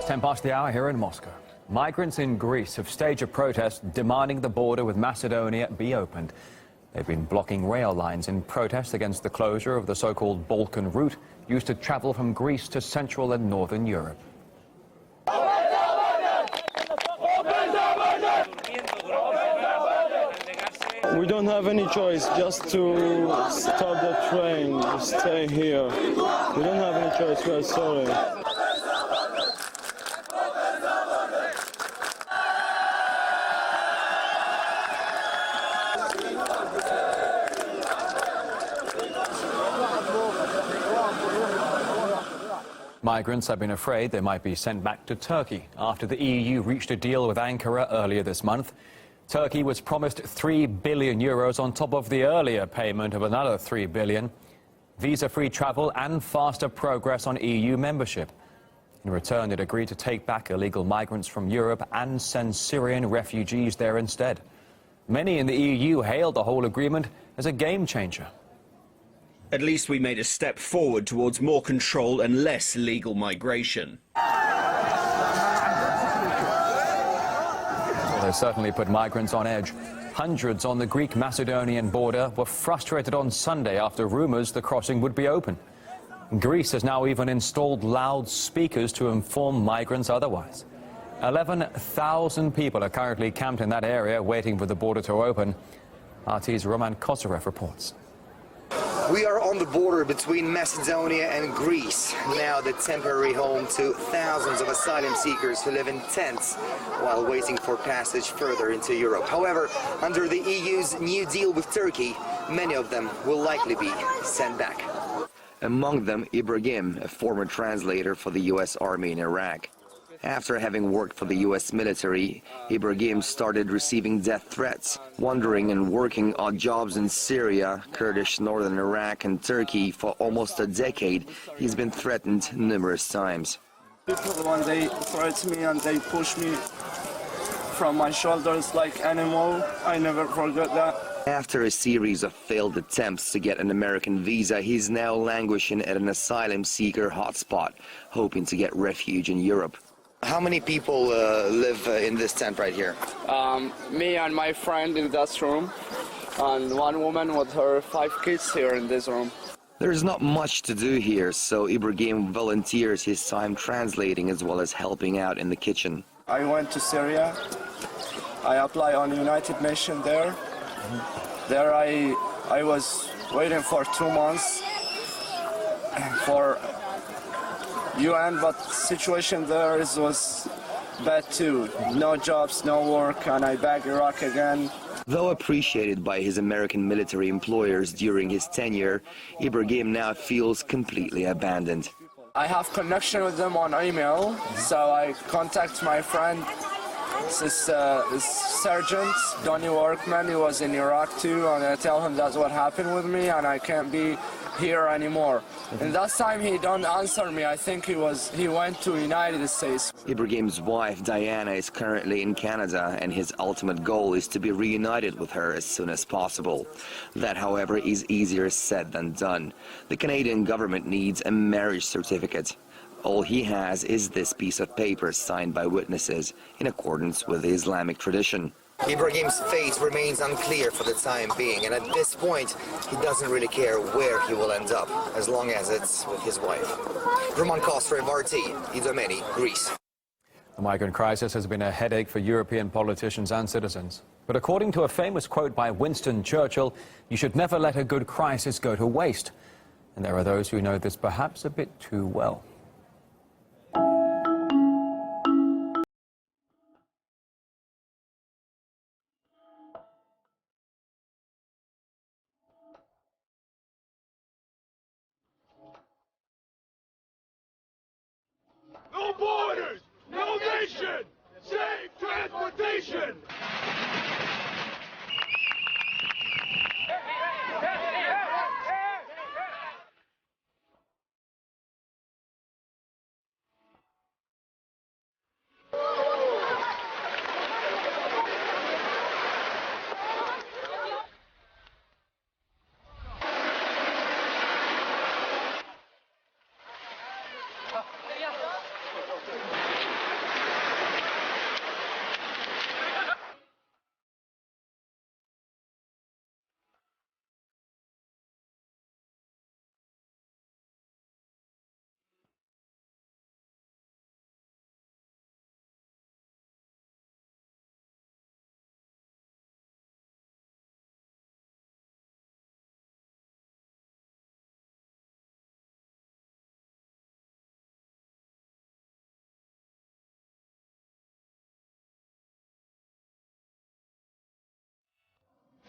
10 past the hour here in Moscow. Migrants in Greece have staged a protest demanding the border with Macedonia be opened. They've been blocking rail lines in protest against the closure of the so-called Balkan route used to travel from Greece to Central and Northern Europe. We don't have any choice just to stop the train, stay here. We don't have any choice, we're sorry. Migrants have been afraid they might be sent back to Turkey after the EU reached a deal with Ankara earlier this month. Turkey was promised €3 billion on top of the earlier payment of another €3 billion. Visa-free travel and faster progress on EU membership. In return, it agreed to take back illegal migrants from Europe and send Syrian refugees there instead. Many in the EU hailed the whole agreement as a game changer. At least we made a step forward towards more control and less illegal migration. Well, they certainly put migrants on edge. Hundreds on the Greek-Macedonian border were frustrated on Sunday after rumours the crossing would be open. Greece has now even installed loudspeakers to inform migrants otherwise. 11,000 people are currently camped in that area waiting for the border to open. RT's Roman Kosarev reports. We are on the border between Macedonia and Greece, now the temporary home to thousands of asylum seekers who live in tents while waiting for passage further into Europe. However, under the EU's new deal with Turkey, many of them will likely be sent back. Among them, Ibrahim, a former translator for the U.S. Army in Iraq. After having worked for the U.S. military, Ibrahim started receiving death threats. Wandering and working odd jobs in Syria, Kurdish northern Iraq and Turkey for almost a decade, he's been threatened numerous times. People, when they threaten me and they push me from my shoulders like animal, I never forget that. After a series of failed attempts to get an American visa, he's now languishing at an asylum seeker hotspot, hoping to get refuge in Europe. How many people live in this tent right here? Me and my friend in that room, and one woman with her 5 kids here in this room. There's not much to do here, so Ibrahim volunteers his time translating as well as helping out in the kitchen. I went to Syria. I applied on United Nations there. There I was waiting for 2 months for UN, but situation there was bad too. No jobs, no work, and I back Iraq again. Though appreciated by his American military employers during his tenure, Ibrahim now feels completely abandoned. I have connection with them on email, so I contact my friend, this Sergeant Donny Workman. He was in Iraq too, and I tell him that's what happened with me and I can't be here anymore. And that time he don't answer me. I think he went to United States. Ibrahim's wife Diana is currently in Canada, and his ultimate goal is to be reunited with her as soon as possible. That, however, is easier said than done. The Canadian government needs a marriage certificate. All he has is this piece of paper signed by witnesses in accordance with the Islamic tradition. Ibrahim's fate remains unclear for the time being, and at this point, he doesn't really care where he will end up, as long as it's with his wife. Roman Kosarev, RT, Idomeni, Greece. The migrant crisis has been a headache for European politicians and citizens. But according to a famous quote by Winston Churchill, you should never let a good crisis go to waste. And there are those who know this perhaps a bit too well. No borders, no nation, safe transportation.